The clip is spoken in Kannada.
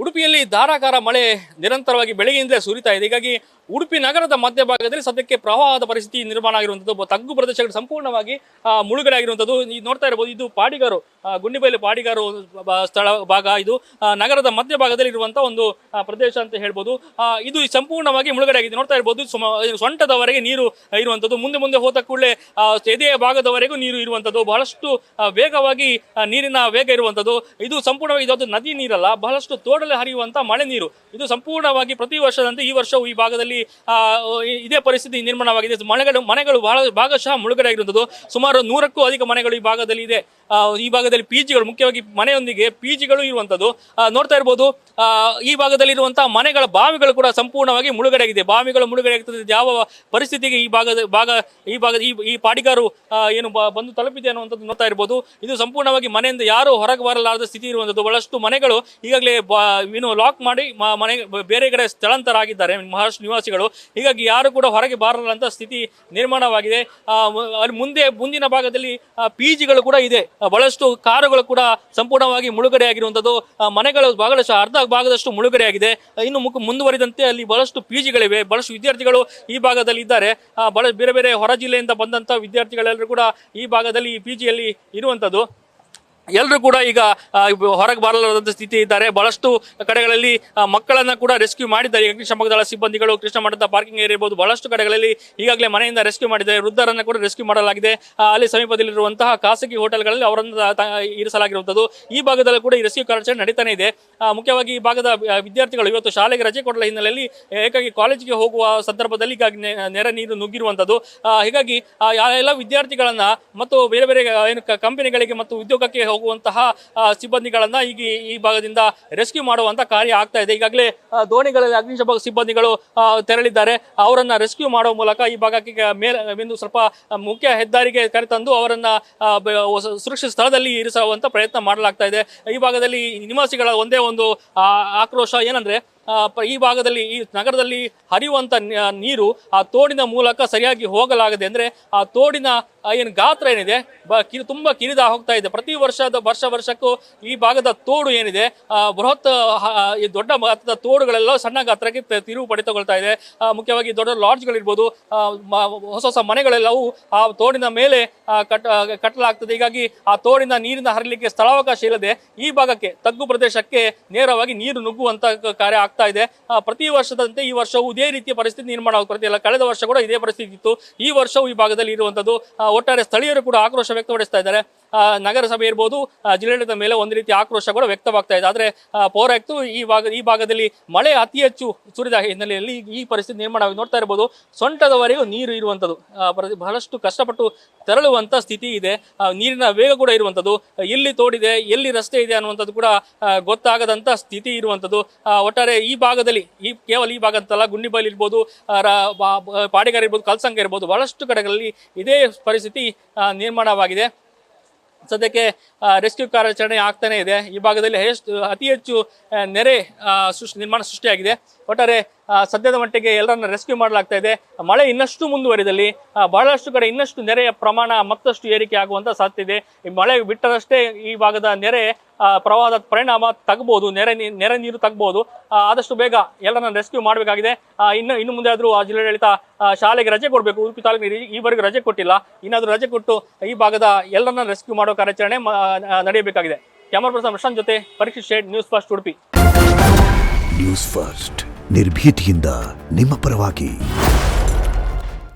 ಉಡುಪಿಯಲ್ಲಿ ಧಾರಾಕಾರ ಮಳೆ ನಿರಂತರವಾಗಿ ಬೆಳಗ್ಗೆಯಿಂದಲೇ ಸುರಿತಾ ಇದೆ. ಹೀಗಾಗಿ ಉಡುಪಿ ನಗರದ ಮಧ್ಯಭಾಗದಲ್ಲಿ ಸದ್ಯಕ್ಕೆ ಪ್ರವಾಹದ ಪರಿಸ್ಥಿತಿ ನಿರ್ಮಾಣ ಆಗಿರುವಂಥದ್ದು. ತಗ್ಗು ಪ್ರದೇಶಗಳು ಸಂಪೂರ್ಣವಾಗಿ ಮುಳುಗಡೆ ಆಗಿರುವಂಥದ್ದು. ನೋಡ್ತಾ ಇರಬಹುದು, ಇದು ಪಾಡಿಗಾರು ಗುಂಡಿಬೈಲು ಪಾಡಿಗಾರು ಸ್ಥಳ ಭಾಗ. ಇದು ನಗರದ ಮಧ್ಯಭಾಗದಲ್ಲಿ ಇರುವಂತಹ ಒಂದು ಪ್ರದೇಶ ಅಂತ ಹೇಳ್ಬೋದು. ಇದು ಸಂಪೂರ್ಣವಾಗಿ ಮುಳುಗಡೆ ಆಗಿದೆ. ನೋಡ್ತಾ ಇರಬಹುದು, ಸೊಂಟದವರೆಗೆ ನೀರು ಇರುವಂಥದ್ದು. ಮುಂದೆ ಮುಂದೆ ಹೋದ ಕೂಡಲೇ ಎದೆಯ ಭಾಗದವರೆಗೂ ನೀರು ಇರುವಂಥದ್ದು. ಬಹಳಷ್ಟು ವೇಗವಾಗಿ ನೀರಿನ ವೇಗ ಇರುವಂಥದ್ದು. ಇದು ಸಂಪೂರ್ಣವಾಗಿ ಇದು ನದಿ ನೀರಲ್ಲ, ಬಹಳಷ್ಟು ತೋಡಲ್ಲಿ ಹರಿಯುವಂತಹ ಮಳೆ ನೀರು. ಇದು ಸಂಪೂರ್ಣವಾಗಿ ಪ್ರತಿ ವರ್ಷದಂತೆ ಈ ವರ್ಷವೂ ಈ ಭಾಗದಲ್ಲಿ ಇದೇ ಪರಿಸ್ಥಿತಿ ನಿರ್ಮಾಣವಾಗಿದೆ. ಮನೆಗಳು ಭಾಗಶಃ ಮುಳುಗಡೆ ಆಗಿರುವಂಥದ್ದು. ಸುಮಾರು 100ಕ್ಕೂ ಅಧಿಕ ಮನೆಗಳು ಈ ಭಾಗದಲ್ಲಿ ಇದೆ. ಈ ಭಾಗದಲ್ಲಿ ಪಿಜಿಗಳು, ಮುಖ್ಯವಾಗಿ ಮನೆಯೊಂದಿಗೆ ಪಿಜಿಗಳು ಇರುವಂಥದ್ದು. ನೋಡ್ತಾ ಇರ್ಬೋದು, ಈ ಭಾಗದಲ್ಲಿ ಇರುವಂತಹ ಮನೆಗಳ ಬಾವಿಗಳು ಕೂಡ ಸಂಪೂರ್ಣವಾಗಿ ಮುಳುಗಡೆ ಆಗಿದೆ. ಬಾವಿಗಳು ಮುಳುಗಡೆ ಆಗ್ತದೆ. ಯಾವ ಪರಿಸ್ಥಿತಿಗೆ ಈ ಪಾಡಿಗಾರು ಏನು ಬಂದು ತಲುಪಿದೆ ಅನ್ನುವಂಥದ್ದು ನೋಡ್ತಾ ಇರ್ಬೋದು. ಇದು ಸಂಪೂರ್ಣವಾಗಿ ಮನೆಯಿಂದ ಯಾರು ಹೊರಗೆ ಬರಲಾರದ ಸ್ಥಿತಿ ಇರುವಂಥದ್ದು. ಬಹಳಷ್ಟು ಮನೆಗಳು ಈಗಾಗಲೇ ಲಾಕ್ ಮಾಡಿ ಮನೆ ಬೇರೆ ಕಡೆ ಸ್ಥಳಾಂತರ ಆಗಿದ್ದಾರೆ ಮಹಾರಾಷ್ಟ್ರ ನಿವಾಸಿಗಳು. ಹೀಗಾಗಿ ಯಾರು ಕೂಡ ಹೊರಗೆ ಬಾರಲಾರಂತ ಸ್ಥಿತಿ ನಿರ್ಮಾಣವಾಗಿದೆ. ಮುಂದಿನ ಭಾಗದಲ್ಲಿ ಪಿಜಿಗಳು ಕೂಡ ಇದೆ. ಬಹಳಷ್ಟು ಕಾರುಗಳು ಕೂಡ ಸಂಪೂರ್ಣವಾಗಿ ಮುಳುಗಡೆ ಆಗಿರುವಂಥದ್ದು. ಮನೆಗಳು ಬಹಳಷ್ಟು ಅರ್ಧ ಭಾಗದಷ್ಟು ಮುಳುಗಡೆ ಆಗಿದೆ. ಇನ್ನು ಮುಂದುವರಿದಂತೆ ಅಲ್ಲಿ ಬಹಳಷ್ಟು ಪಿಜಿಗಳಿವೆ. ಬಹಳಷ್ಟು ವಿದ್ಯಾರ್ಥಿಗಳು ಈ ಭಾಗದಲ್ಲಿ ಇದ್ದಾರೆ. ಬೇರೆ ಬೇರೆ ಹೊರ ಜಿಲ್ಲೆಯಿಂದ ಬಂದಂತ ವಿದ್ಯಾರ್ಥಿಗಳೆಲ್ಲರೂ ಕೂಡ ಈ ಭಾಗದಲ್ಲಿ ಈ ಪಿಜಿಯಲ್ಲಿ ಇರುವಂಥದ್ದು. ಎಲ್ಲರೂ ಕೂಡ ಈಗ ಹೊರಗೆ ಬರಲಾರದ ಸ್ಥಿತಿ ಇದ್ದಾರೆ. ಬಹಳಷ್ಟು ಕಡೆಗಳಲ್ಲಿ ಮಕ್ಕಳನ್ನ ಕೂಡ ರೆಸ್ಕ್ಯೂ ಮಾಡಿದ್ದಾರೆ. ಅಗ್ನಿಶಾಮಕ ದಳ ಸಿಬ್ಬಂದಿಗಳು ಕೃಷ್ಣ ಮಠದ ಪಾರ್ಕಿಂಗ್ ಏರಿಯಾ ಇರ್ಬೋದು, ಬಹಳಷ್ಟು ಕಡೆಗಳಲ್ಲಿ ಈಗಾಗಲೇ ಮನೆಯಿಂದ ರೆಸ್ಕ್ಯೂ ಮಾಡಿದ್ದಾರೆ. ವೃದ್ಧರನ್ನ ಕೂಡ ರೆಸ್ಕ್ಯೂ ಮಾಡಲಾಗಿದೆ. ಅಲ್ಲಿ ಸಮೀಪದಲ್ಲಿರುವಂತಹ ಖಾಸಗಿ ಹೋಟೆಲ್ಗಳಲ್ಲಿ ಅವರನ್ನು ಇರಿಸಲಾಗಿರುವಂಥದ್ದು. ಈ ಭಾಗದಲ್ಲಿ ಕೂಡ ಈ ರೆಸ್ಕ್ಯೂ ಕಾರ್ಯಾಚರಣೆ ನಡೀತಾನೆ ಇದೆ. ಮುಖ್ಯವಾಗಿ ಈ ಭಾಗದ ವಿದ್ಯಾರ್ಥಿಗಳು ಇವತ್ತು ಶಾಲೆಗೆ ರಜೆ ಕೊಡಲ ಹಿನ್ನೆಲೆಯಲ್ಲಿ ಏಕಾಗಿ ಕಾಲೇಜಿಗೆ ಹೋಗುವ ಸಂದರ್ಭದಲ್ಲಿ ನೆರೆ ನೀರು ನುಗ್ಗಿರುವಂಥದ್ದು. ಹೀಗಾಗಿ ಎಲ್ಲ ವಿದ್ಯಾರ್ಥಿಗಳನ್ನ ಮತ್ತು ಬೇರೆ ಬೇರೆ ಏನು ಕಂಪನಿಗಳಿಗೆ ಮತ್ತು ಉದ್ಯೋಗಕ್ಕೆ ಹೋಗುವಂತಹ ಸಿಬ್ಬಂದಿಗಳನ್ನ ಈಗ ಈ ಭಾಗದಿಂದ ರೆಸ್ಕ್ಯೂ ಮಾಡುವಂತ ಕಾರ್ಯ ಆಗ್ತಾ ಇದೆ. ಈಗಾಗಲೇ ದೋಣಿಗಳಲ್ಲಿ ಅಗ್ನಿಶಾಮಕ ಸಿಬ್ಬಂದಿಗಳು ತೆರಳಿದ್ದಾರೆ. ಅವರನ್ನ ರೆಸ್ಕ್ಯೂ ಮಾಡುವ ಮೂಲಕ ಈ ಭಾಗಕ್ಕೆ ಮೇಲೆ ಸ್ವಲ್ಪ ಮುಖ್ಯ ಹೆದ್ದಾರಿಗೆ ಕರೆತಂದು ಅವರನ್ನ ಸುರಕ್ಷಿತ ಸ್ಥಳದಲ್ಲಿ ಇರಿಸುವಂತ ಪ್ರಯತ್ನ ಮಾಡಲಾಗ್ತಾ ಇದೆ. ಈ ಭಾಗದಲ್ಲಿ ನಿವಾಸಿಗಳ ಒಂದೇ ಒಂದು ಆಕ್ರೋಶ ಏನಂದ್ರೆ, ಈ ಭಾಗದಲ್ಲಿ ಈ ನಗರದಲ್ಲಿ ಹರಿಯುವಂತ ನೀರು ಆ ತೋಡಿನ ಮೂಲಕ ಸರಿಯಾಗಿ ಹೋಗಲಾಗದೆ. ಅಂದ್ರೆ ಆ ತೋಡಿನ ಏನು ಗಾತ್ರ ಏನಿದೆ ತುಂಬಾ ಕಿರಿದ ಹೋಗ್ತಾ ಇದೆ. ಪ್ರತಿ ವರ್ಷಕ್ಕೂ ಈ ಭಾಗದ ತೋಡು ಏನಿದೆ ಬೃಹತ್ ದೊಡ್ಡ ಗಾತ್ರದ ತೋಡುಗಳೆಲ್ಲ ಸಣ್ಣ ಗಾತ್ರಕ್ಕೆ ತಿರುವು ಪಡೆದುಕೊಳ್ತಾ ಇದೆ. ಮುಖ್ಯವಾಗಿ ದೊಡ್ಡ ಲಾಡ್ಜ್ಗಳಿರ್ಬೋದು, ಹೊಸ ಮನೆಗಳೆಲ್ಲವೂ ಆ ತೋಡಿನ ಮೇಲೆ ಕಟ್ಟಲಾಗ್ತದೆ. ಹೀಗಾಗಿ ಆ ತೋಡಿನ ನೀರಿನ ಹರಿಲಿಕ್ಕೆ ಸ್ಥಳಾವಕಾಶ ಇಲ್ಲದೆ ಈ ಭಾಗಕ್ಕೆ ತಗ್ಗು ಪ್ರದೇಶಕ್ಕೆ ನೇರವಾಗಿ ನೀರು ನುಗ್ಗುವಂತ ಕಾರ್ಯ ಆಗ್ತಾ ಇದೆ. ಪ್ರತಿ ವರ್ಷದಂತೆ ಈ ವರ್ಷವೂ ಇದೇ ರೀತಿಯ ಪರಿಸ್ಥಿತಿ ನಿರ್ಮಾಣವಾಗುತ್ತದೆ. ಕಳೆದ ವರ್ಷ ಕೂಡ ಇದೇ ಪರಿಸ್ಥಿತಿ ಇತ್ತು. ಈ ವರ್ಷವೂ ಈ ಭಾಗದಲ್ಲಿ ಇರುವಂತದ್ದು. ಒಟ್ಟಾರೆ ಸ್ಥಳೀಯರು ಕೂಡ ಆಕ್ರೋಶ ವ್ಯಕ್ತಪಡಿಸ್ತಾ ಇದ್ದಾರೆ. ನಗರಸಭೆ ಇರ್ಬೋದು, ಜಿಲ್ಲಾಡಳಿತದ ಮೇಲೆ ಒಂದು ರೀತಿ ಆಕ್ರೋಶ ಕೂಡ ವ್ಯಕ್ತವಾಗ್ತಾ ಇದೆ. ಆದ್ರೆ ಪೌರಾಯುಕ್ತರು ಈ ಭಾಗದಲ್ಲಿ ಮಳೆ ಅತಿ ಹೆಚ್ಚು ಸುರಿದ ಹಿನ್ನೆಲೆಯಲ್ಲಿ ಈ ಪರಿಸ್ಥಿತಿ ನಿರ್ಮಾಣವಾಗಿ ನೋಡ್ತಾ ಇರಬಹುದು. ಸೊಂಟದವರೆಗೂ ನೀರು ಇರುವಂತದ್ದು. ಬಹಳಷ್ಟು ಕಷ್ಟಪಟ್ಟು ತೆರಳುವಂತ ಸ್ಥಿತಿ ಇದೆ. ನೀರಿನ ವೇಗ ಕೂಡ ಇರುವಂತದ್ದು. ಎಲ್ಲಿ ತೋಡಿದೆ, ಎಲ್ಲಿ ರಸ್ತೆ ಇದೆ ಅನ್ನುವಂಥದ್ದು ಕೂಡ ಗೊತ್ತಾಗದಂತ ಸ್ಥಿತಿ ಇರುವಂತದ್ದು. ಒಟ್ಟಾರೆ ಈ ಭಾಗದಲ್ಲಿ ಕೇವಲ ಈ ಭಾಗ ಅಂತಲ್ಲ, ಗುಂಡಿಬೈಲ್ ಇರ್ಬೋದು, ಪಾಡಿಗಾರ ಇರ್ಬೋದು, ಕಲ್ಸಂಗ ಇರ್ಬೋದು, ಬಹಳಷ್ಟು ಕಡೆಗಳಲ್ಲಿ ಇದೇ ಪರಿಸ್ಥಿತಿ ನಿರ್ಮಾಣವಾಗಿದೆ. ಸದ್ಯಕ್ಕೆ ರೆಸ್ಕ್ಯೂ ಕಾರ್ಯಾಚರಣೆ ಆಗ್ತಾನೆ ಇದೆ. ಈ ಭಾಗದಲ್ಲಿ ಅತಿ ಹೆಚ್ಚು ನೆರೆ ನಿರ್ಮಾಣ ಸೃಷ್ಟಿಯಾಗಿದೆ. ಒಟ್ಟಾರೆ ಸದ್ಯದ ಮಟ್ಟಿಗೆ ಎಲ್ಲರನ್ನ ರೆಸ್ಕ್ಯೂ ಮಾಡಲಾಗ್ತಾ ಇದೆ. ಮಳೆ ಇನ್ನಷ್ಟು ಮುಂದುವರಿದಲ್ಲಿ ಬಹಳಷ್ಟು ಕಡೆ ಇನ್ನಷ್ಟು ನೆರೆಯ ಪ್ರಮಾಣ ಮತ್ತಷ್ಟು ಏರಿಕೆ ಆಗುವಂತ ಸಾಧ್ಯತೆ ಇದೆ. ಈ ಮಳೆ ಬಿಟ್ಟರಷ್ಟೇ ಈ ಭಾಗದ ನೆರೆ ಪ್ರವಾಹದ ಪರಿಣಾಮ ತಗ್ಬಹುದು, ನೆರೆ ನೀರು ತಗ್ಬಹುದು. ಆದಷ್ಟು ಬೇಗ ಎಲ್ಲರನ್ನ ರೆಸ್ಕ್ಯೂ ಮಾಡಬೇಕಾಗಿದೆ. ಇನ್ನು ಮುಂದೆ ಆದ್ರೂ ಜಿಲ್ಲಾಡಳಿತ ಶಾಲೆಗೆ ರಜೆ ಕೊಡಬೇಕು. ಉಡುಪಿ ತಾಲೂಕಿನ ಈವರೆಗೂ ರಜೆ ಕೊಟ್ಟಿಲ್ಲ. ಇನ್ನಾದ್ರೂ ರಜೆ ಕೊಟ್ಟು ಈ ಭಾಗದ ಎಲ್ಲರನ್ನ ರೆಸ್ಕ್ಯೂ ಮಾಡೋ ಕಾರ್ಯಾಚರಣೆ ನಡೆಯಬೇಕಾಗಿದೆ. ಕ್ಯಾಮರಾ ಪರ್ಸನ್ ಪ್ರಶಾಂತ್ ಜೊತೆ Parikshit shade, news first Udupi. News first ನಿರ್ಭೀತಿಯಿಂದ ನಿಮ್ಮ ಪರವಾಗಿ.